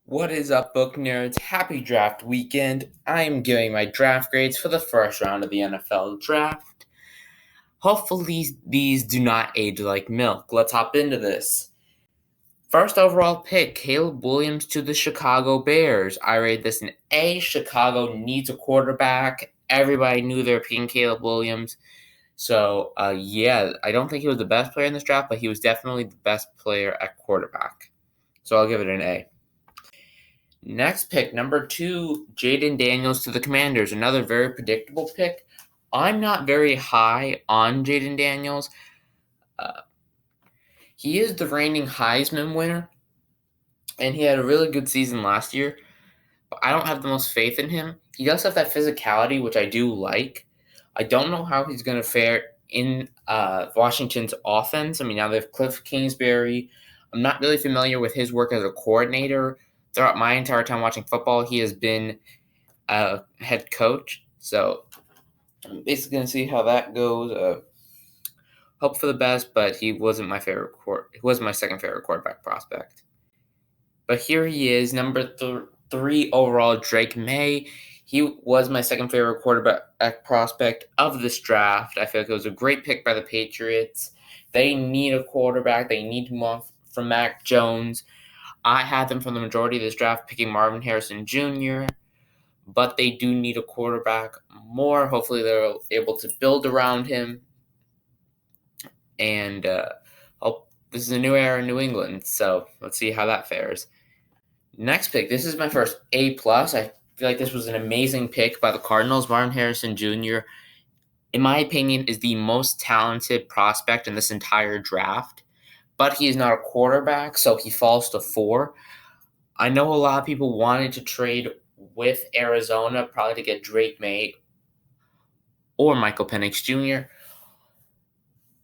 What is up, book nerds? Happy draft weekend. I am giving my draft grades for the first round of the NFL draft. Hopefully, these do not age like milk. Let's hop into this. First overall pick, Caleb Williams to the Chicago Bears. I rate this an A. Chicago needs a quarterback. Everybody knew they were picking Caleb Williams. So, I don't think he was the best player in this draft, but he was definitely the best player at quarterback. So I'll give it an A. Next pick, number 2, Jayden Daniels to the Commanders. Another very predictable pick. I'm not very high on Jayden Daniels. He is the reigning Heisman winner, and he had a really good season last year. But I don't have the most faith in him. He does have that physicality, which I do like. I don't know how he's going to fare in Washington's offense. I mean, now they have Cliff Kingsbury. I'm not really familiar with his work as a coordinator. Throughout my entire time watching football, he has been a head coach. So I'm basically going to see how that goes. Hope for the best, but he wasn't my favorite. He was my second favorite quarterback prospect. But here he is, number 3 overall, Drake May. He was my second favorite quarterback prospect of this draft. I feel like it was a great pick by the Patriots. They need a quarterback. They need to move on from Mac Jones. I had them for the majority of this draft picking Marvin Harrison Jr., but they do need a quarterback more. Hopefully they're able to build around him. And this is a new era in New England, so let's see how that fares. Next pick, this is my first A+. I feel like this was an amazing pick by the Cardinals. Marvin Harrison Jr., in my opinion, is the most talented prospect in this entire draft, but he is not a quarterback, so he falls to 4. I know a lot of people wanted to trade with Arizona, probably to get Drake May or Michael Penix Jr.,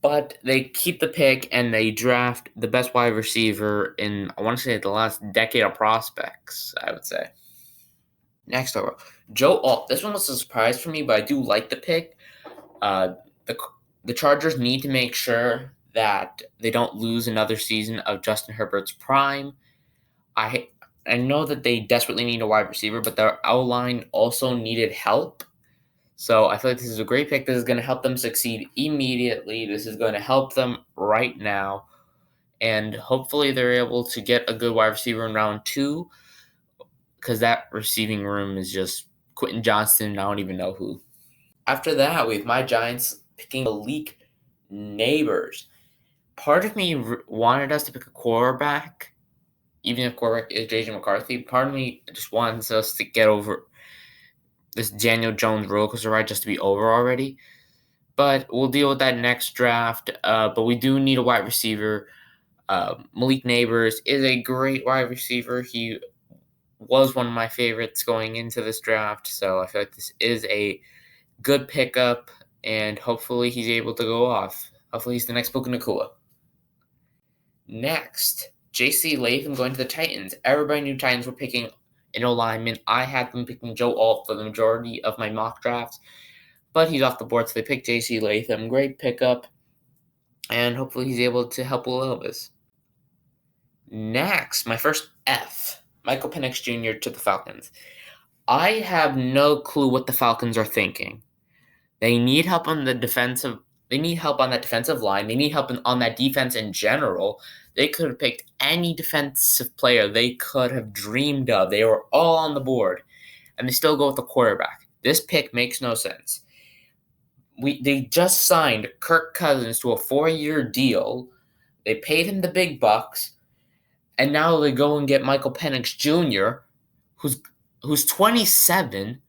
but they keep the pick and they draft the best wide receiver in, I want to say, the last decade of prospects, I would say. Next over, Joe Alt. This one was a surprise for me, but I do like the pick. The Chargers need to make sure that they don't lose another season of Justin Herbert's prime. I know that they desperately need a wide receiver, but their O-line also needed help. So I feel like this is a great pick. This is going to help them succeed immediately. This is going to help them right now. And hopefully they're able to get a good wide receiver in round 2, because that receiving room is just Quentin Johnston. I don't even know who. After that, we have my Giants picking Malik Nabers. Part of me wanted us to pick a quarterback, even if quarterback is J.J. McCarthy. Part of me just wants us to get over this Daniel Jones rollercoaster ride just to be over already. But we'll deal with that next draft. But we do need a wide receiver. Malik Nabers is a great wide receiver. He was one of my favorites going into this draft. So I feel like this is a good pickup, and hopefully he's able to go off. Hopefully he's the next Puka Nacua. Next, J.C. Latham going to the Titans. Everybody knew Titans were picking an O-lineman. I had them picking Joe Alt for the majority of my mock drafts, but he's off the board, so they picked J.C. Latham. Great pickup, and hopefully he's able to help Will Levis. Next, my first F, Michael Penix Jr. to the Falcons. I have no clue what the Falcons are thinking. They need help on the defensive. They need help on that defensive line. They need help on that defense in general. They could have picked any defensive player they could have dreamed of. They were all on the board, and they still go with the quarterback. This pick makes no sense. They just signed Kirk Cousins to a 4-year deal. They paid him the big bucks, and now they go and get Michael Penix Jr., who's 27.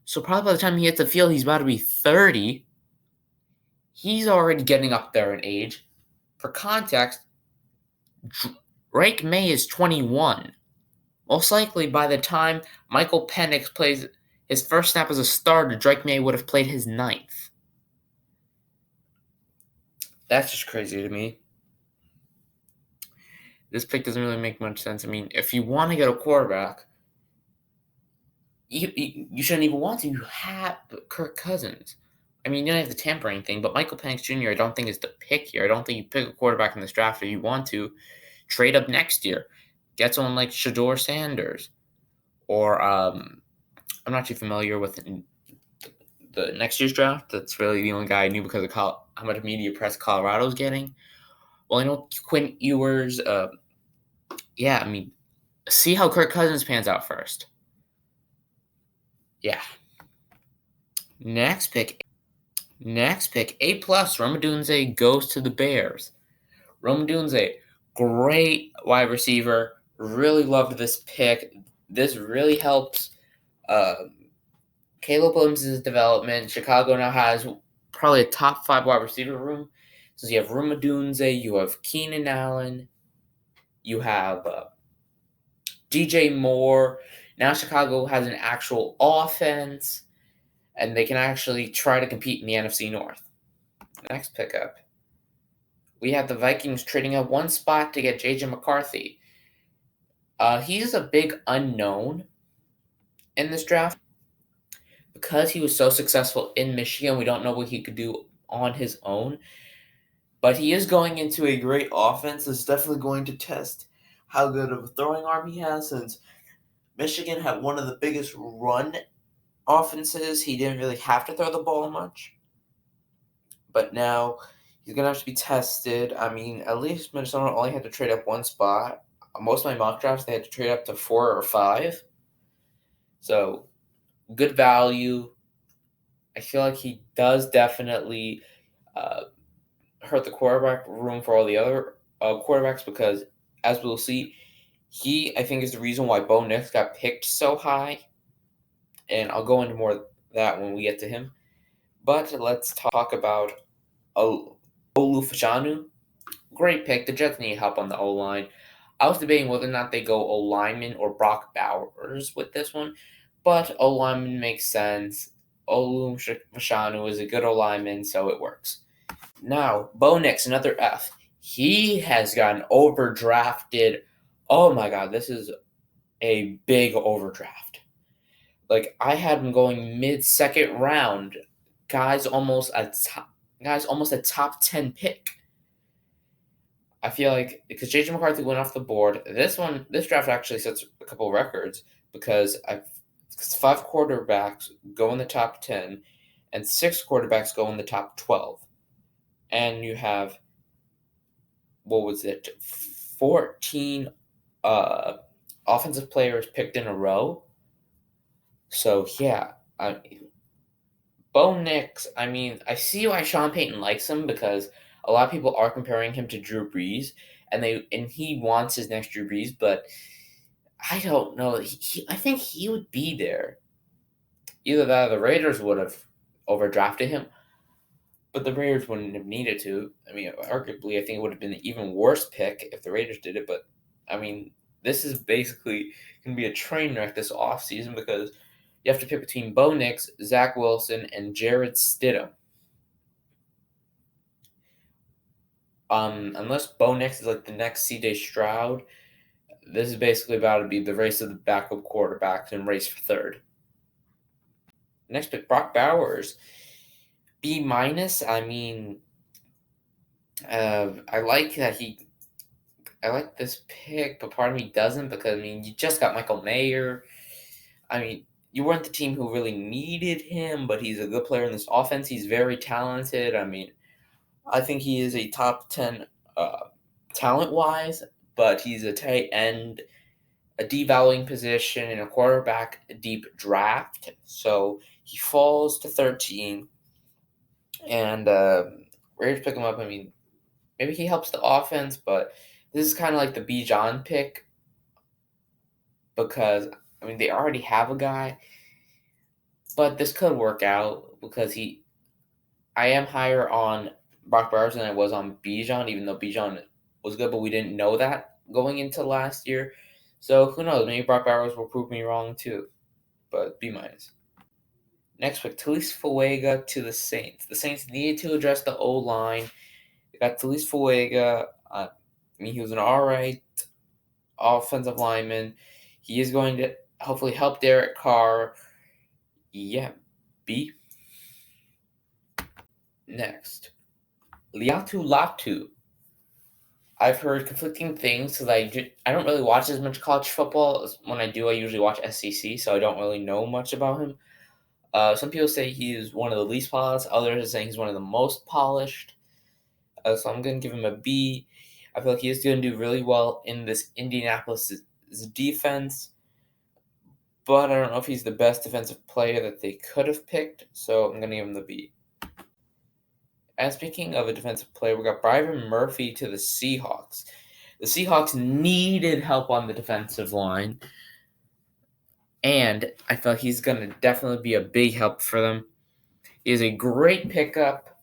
So probably by the time he hits the field, he's about to be 30. He's already getting up there in age. For context, Drake May is 21. Most likely by the time Michael Penix plays his first snap as a starter, Drake May would have played his 9th. That's just crazy to me. This pick doesn't really make much sense. I mean, if you want to get a quarterback, you shouldn't even want to. You have Kirk Cousins. I mean, you don't have the tampering thing, but Michael Penix Jr. I don't think is the pick here. I don't think you pick a quarterback in this draft if you want to trade up next year. get someone like Shador Sanders, or I'm not too familiar with the next year's draft. That's really the only guy I knew because of how much media press Colorado's getting. Well, I know Quinn Ewers. Yeah, I mean, see how Kirk Cousins pans out first. Yeah. Next pick, A plus. Rome Odunze goes to the Bears. Rome Odunze, great wide receiver. Really loved this pick. This really helps Caleb Williams' development. Chicago now has probably a top 5 wide receiver room. So you have Rome Odunze, you have Keenan Allen, you have DJ Moore. Now Chicago has an actual offense, and they can actually try to compete in the NFC North. Next pickup, we have the Vikings trading up one spot to get JJ McCarthy. He's a big unknown in this draft because he was so successful in Michigan. We don't know what he could do on his own, but he is going into a great offense. It's definitely going to test how good of a throwing arm he has, since Michigan had one of the biggest run offenses. He didn't really have to throw the ball much, but now he's going to have to be tested. I mean, at least Minnesota only had to trade up one spot. Most of my mock drafts, they had to trade up to 4 or 5. So, good value. I feel like he does definitely hurt the quarterback room for all the other quarterbacks because, as we'll see, he, I think, is the reason why Bo Nix got picked so high. And I'll go into more of that when we get to him. But let's talk about Olu Fashanu. Great pick. The Jets need help on the O-line. I was debating whether or not they go O-lineman or Brock Bowers with this one, but O-lineman makes sense. Olu Fashanu is a good O-lineman, so it works. Now, Bo Nix, another F. He has gotten overdrafted. Oh my god, this is a big overdraft. Like, I had him going mid-second round. Guys almost a top 10 pick. I feel like because JJ McCarthy went off the board, this draft actually sets a couple records because 5 quarterbacks go in the top 10 and 6 quarterbacks go in the top 12. And you have, 14 offensive players picked in a row. So yeah, Bo Nix, I mean, I see why Sean Payton likes him because a lot of people are comparing him to Drew Brees, and he wants his next Drew Brees, but I don't know. I think he would be there. Either that or the Raiders would have overdrafted him, but the Raiders wouldn't have needed to. I mean, arguably, I think it would have been an even worse pick if the Raiders did it, but I mean, this is basically going to be a train wreck this offseason because you have to pick between Bo Nix, Zach Wilson, and Jarrett Stidham. Unless Bo Nix is like the next C.J. Stroud, this is basically about to be the race of the backup quarterbacks and race for third. Next pick, Brock Bowers, B minus. I mean, I like this pick, but part of me doesn't because I mean you just got Michael Mayer. I mean, you weren't the team who really needed him, but he's a good player in this offense. He's very talented. I mean, I think he is a top 10 talent-wise, but he's a tight end, a devaluing position in a quarterback deep draft. So he falls to 13, and Raiders pick him up. I mean, maybe he helps the offense, but this is kind of like the Bijan pick because, I mean, they already have a guy, but this could work out because I am higher on Brock Bowers than I was on Bijan, even though Bijan was good, but we didn't know that going into last year. So who knows? Maybe Brock Bowers will prove me wrong too, but B minus. Next pick, Talise Fuega to the Saints. The Saints needed to address the O line. They got Talise Fuega. I mean, he was an all right offensive lineman. He is going to hopefully help Derek Carr. Yeah, B. Next, Liatu Latu. I've heard conflicting things because I don't really watch as much college football. When I do, I usually watch SEC, so I don't really know much about him. Some people say he's one of the least polished. Others are saying he's one of the most polished. So I'm going to give him a B. I feel like he's going to do really well in this Indianapolis defense, but I don't know if he's the best defensive player that they could have picked, so I'm going to give him the B. And speaking of a defensive player, we got Byron Murphy to the Seahawks. The Seahawks needed help on the defensive line, and I feel like he's going to definitely be a big help for them. He is a great pickup,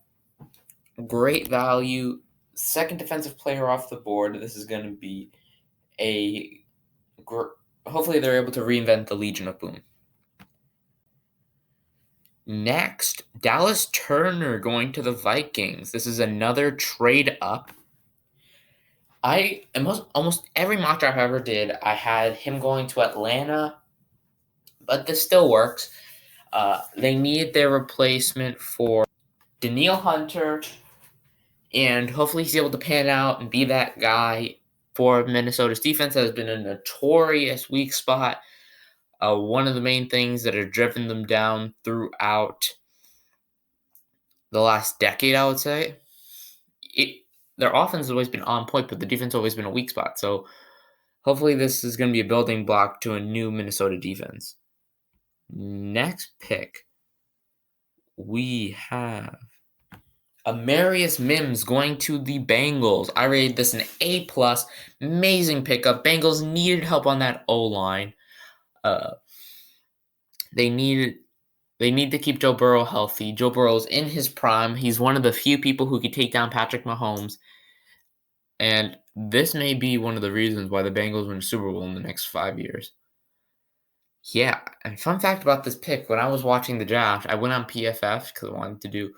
great value, second defensive player off the board. This is going to be hopefully they're able to reinvent the Legion of Boom. Next, Dallas Turner going to the Vikings. This is another trade up. Almost every mock draft I ever did, I had him going to Atlanta, but this still works. They need their replacement for Danielle Hunter, and hopefully he's able to pan out and be that guy for Minnesota's defense that has been a notorious weak spot. One of the main things that have driven them down throughout the last decade, I would say. Their offense has always been on point, but the defense has always been a weak spot. So hopefully this is going to be a building block to a new Minnesota defense. Next pick, we have Amarius Mims going to the Bengals. I rated this an A+. Amazing pickup. Bengals needed help on that O-line. They need to keep Joe Burrow healthy. Joe Burrow's in his prime. He's one of the few people who could take down Patrick Mahomes. And this may be one of the reasons why the Bengals win a Super Bowl in the next 5 years. Yeah, and fun fact about this pick, when I was watching the draft, I went on PFF because I wanted to do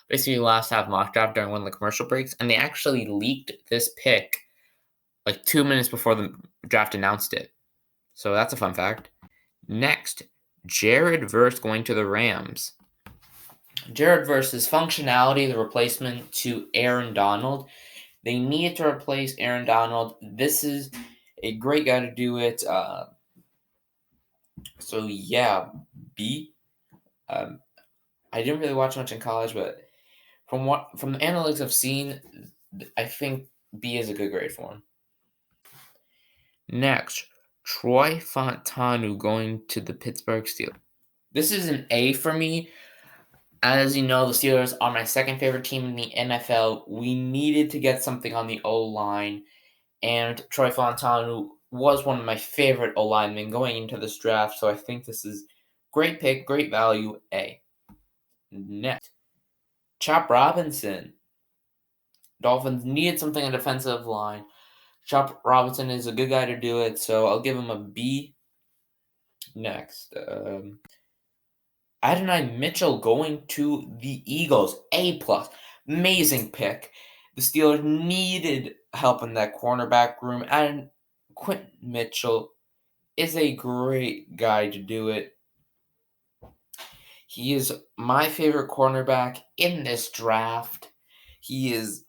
basically last half mock draft during one of the commercial breaks, and they actually leaked this pick like 2 minutes before the draft announced it. So that's a fun fact. Next, Jared Verse going to the Rams. Jared Verse's functionality, the replacement to Aaron Donald. They needed to replace Aaron Donald. This is a great guy to do it. So yeah, B. I didn't really watch much in college, but from the analytics I've seen, I think B is a good grade for him. Next, Troy Fautanu going to the Pittsburgh Steelers. This is an A for me. As you know, the Steelers are my second favorite team in the NFL. We needed to get something on the O-line, and Troy Fautanu was one of my favorite O-linemen going into this draft, so I think this is great pick, great value, A. Next, Chop Robinson. Dolphins needed something on defensive line. Chop Robinson is a good guy to do it, so I'll give him a B. Next, Adonai Mitchell going to the Eagles, A+. Amazing pick. The Steelers needed help in that cornerback room, and Quentin Mitchell is a great guy to do it. He is my favorite cornerback in this draft. He has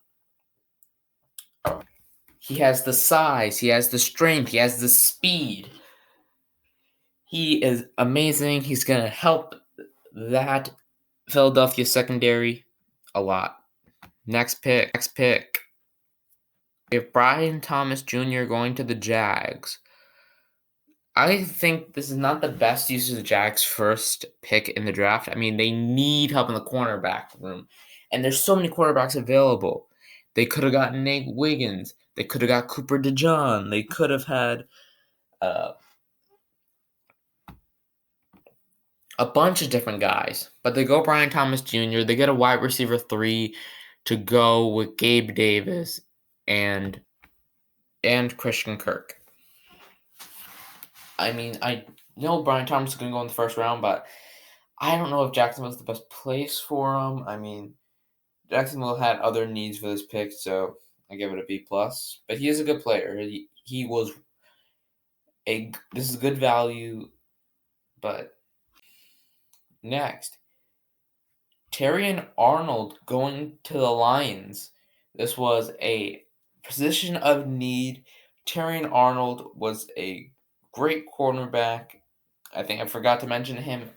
the size, he has the strength, he has the speed. He is amazing. He's going to help that Philadelphia secondary a lot. Next pick. We have Brian Thomas Jr. going to the Jags. I think this is not the best use of the Jags' first pick in the draft. I mean, they need help in the cornerback room. And there's so many quarterbacks available. They could have gotten Nate Wiggins. They could have got Cooper DeJean. They could have had a bunch of different guys. But they go Brian Thomas Jr. They get a wide receiver 3 to go with Gabe Davis and Christian Kirk. I mean, I know Brian Thomas is going to go in the first round, but I don't know if Jacksonville is the best place for him. I mean, Jacksonville had other needs for this pick, so I give it a B+. But he is a good player. This is good value, but next, Terrion Arnold going to the Lions. This was a Position of need, Terrion Arnold was a great cornerback. I think I forgot to mention him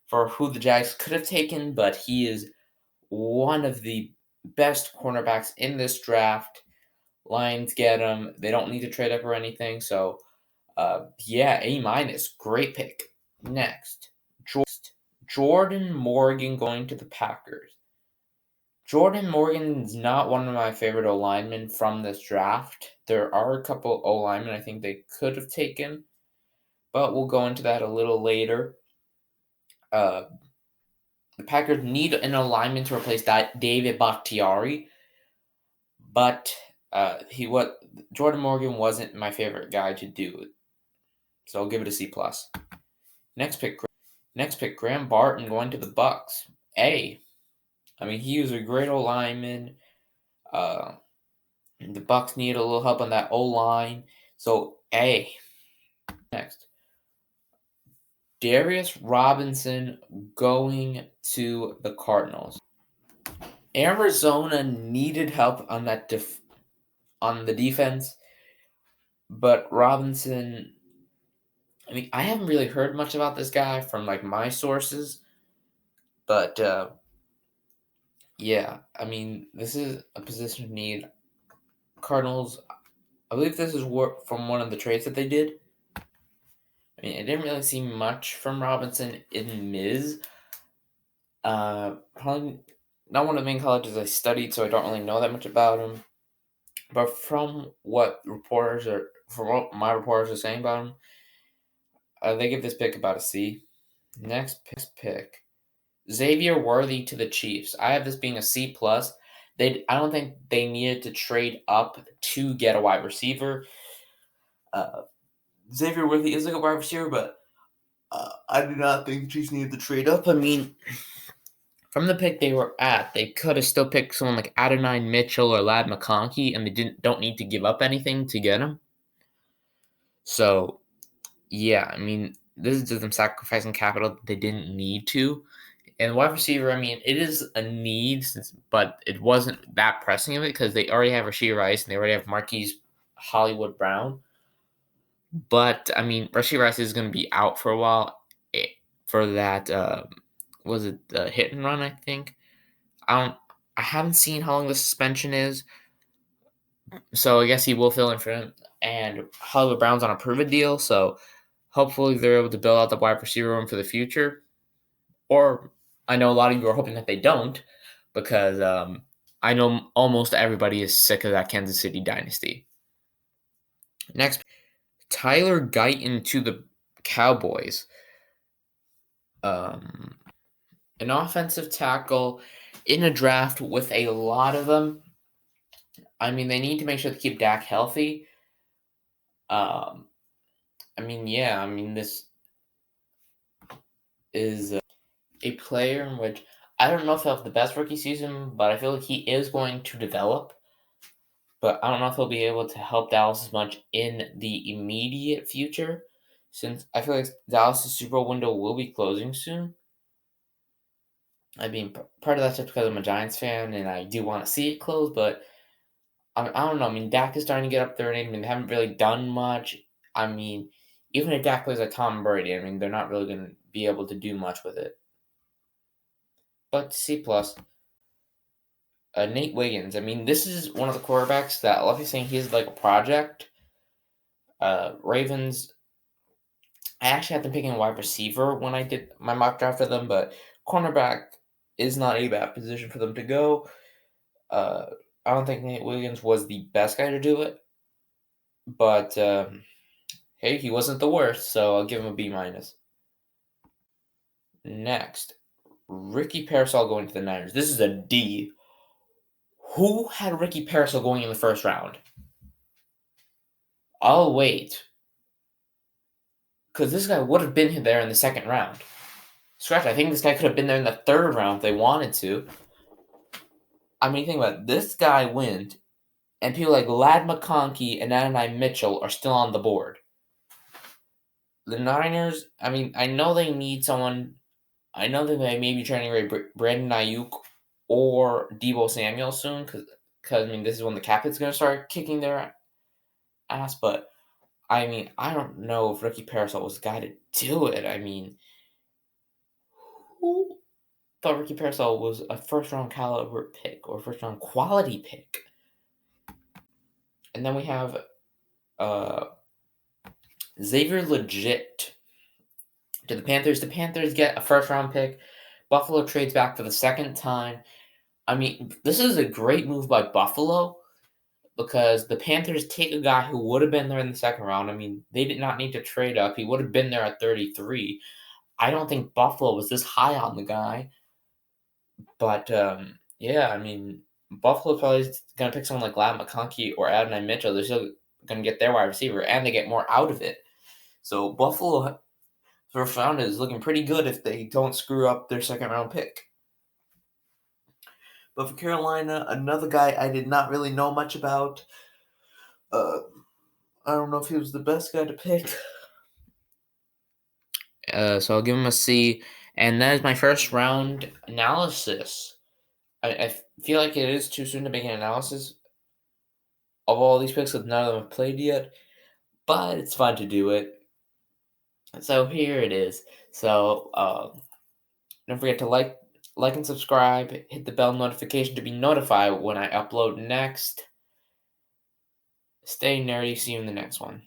for who the Jags could have taken, but he is one of the best cornerbacks in this draft. Lions get him. They don't need to trade up or anything. So, yeah, A minus. Great pick. Next, Jordan Morgan going to the Packers. Jordan Morgan is not one of my favorite O linemen from this draft. There are a couple O linemen I think they could have taken, but we'll go into that a little later. The Packers need an O lineman to replace that David Bakhtiari, but Jordan Morgan wasn't my favorite guy to do it, so I'll give it a C plus. Next pick, Graham Barton going to the Bucks. A. I mean, he was a great O lineman. The Bucks need a little help on that O line, so A. Next, Darius Robinson going to the Cardinals. Arizona needed help on that on the defense, but Robinson. I mean, I haven't really heard much about this guy from like my sources, but yeah, I mean, this is a position of need. Cardinals. I believe this is from one of the trades that they did. I mean, it didn't really see much from Robinson in Miz. Probably not one of the main colleges I studied, so I don't really know that much about him. But from what my reporters are saying about him, they give this pick about a C. Next pick, Xavier Worthy to the Chiefs. I have this being a C plus. I don't think they needed to trade up to get a wide receiver. Xavier Worthy is like a wide receiver, but I do not think the Chiefs needed to trade up. I mean, from the pick they were at, they could have still picked someone like Adonai Mitchell or Ladd McConkey, and they don't need to give up anything to get him. So, yeah, I mean, this is just them sacrificing capital they didn't need to. And wide receiver, I mean, it is a need, but it wasn't that pressing of it because they already have Rashee Rice and they already have Marquise Hollywood Brown. But, I mean, Rashee Rice is going to be out for a while for that, was it the hit and run, I think? I haven't seen how long the suspension is, so I guess he will fill in for him. And Hollywood Brown's on a prove-it deal, so hopefully they're able to build out the wide receiver room for the future. Or I know a lot of you are hoping that they don't, because I know almost everybody is sick of that Kansas City dynasty. Next, Tyler Guyton to the Cowboys. An offensive tackle in a draft with a lot of them. I mean, they need to make sure to keep Dak healthy. I mean, yeah, I mean, this is a player in which I don't know if he'll have the best rookie season, but I feel like he is going to develop. But I don't know if he'll be able to help Dallas as much in the immediate future, since I feel like Dallas' Super Bowl window will be closing soon. I mean, part of that's just because I'm a Giants fan and I do want to see it close, but I don't know. I mean, Dak is starting to get up there, and I mean, they haven't really done much. I mean, even if Dak plays like Tom Brady, I mean, they're not really going to be able to do much with it. But C plus. Nate Wiggins. I mean, this is one of the quarterbacks that a lot of people saying he's like a project. Ravens. I actually had them picking wide receiver when I did my mock draft of them, but cornerback is not a bad position for them to go. I don't think Nate Wiggins was the best guy to do it, but hey, he wasn't the worst, so I'll give him a B minus. Next, Ricky Parasol going to the Niners. This is a D. Who had Ricky Parasol going in the first round? I'll wait. Because this guy would have been there in the second round. Scratch, I think this guy could have been there in the third round if they wanted to. I mean, think about it. This guy went, and people like Ladd McConkey and Adonai Mitchell are still on the board. The Niners, I mean, I know they need someone. I know that they may be trying to trade Brandon Ayuk or Deebo Samuel soon, because because I mean this is when the Capitals going to start kicking their ass. But I mean I don't know if Ricky Parasol was the guy to do it. I mean, who thought Ricky Parasol was a first round caliber pick or first round quality pick? And then we have uh, Xavier Legit to the Panthers. The Panthers get a first round pick. Buffalo trades back for the second time. I mean, this is a great move by Buffalo because the Panthers take a guy who would have been there in the second round. I mean, they did not need to trade up. He would have been there at 33. I don't think Buffalo was this high on the guy. But yeah, I mean, Buffalo probably is going to pick someone like Lad McConkey or Adonai Mitchell. They're still going to get their wide receiver, and they get more out of it. So Buffalo first round is looking pretty good if they don't screw up their second round pick. But for Carolina, another guy I did not really know much about. I don't know if he was the best guy to pick. So I'll give him a C. And that is my first round analysis. I feel like it is too soon to make an analysis of all these picks because none of them have played yet. But it's fun to do it. So here it is. So don't forget to like and subscribe. Hit the bell notification to be notified when I upload next. Stay nerdy. See you in the next one.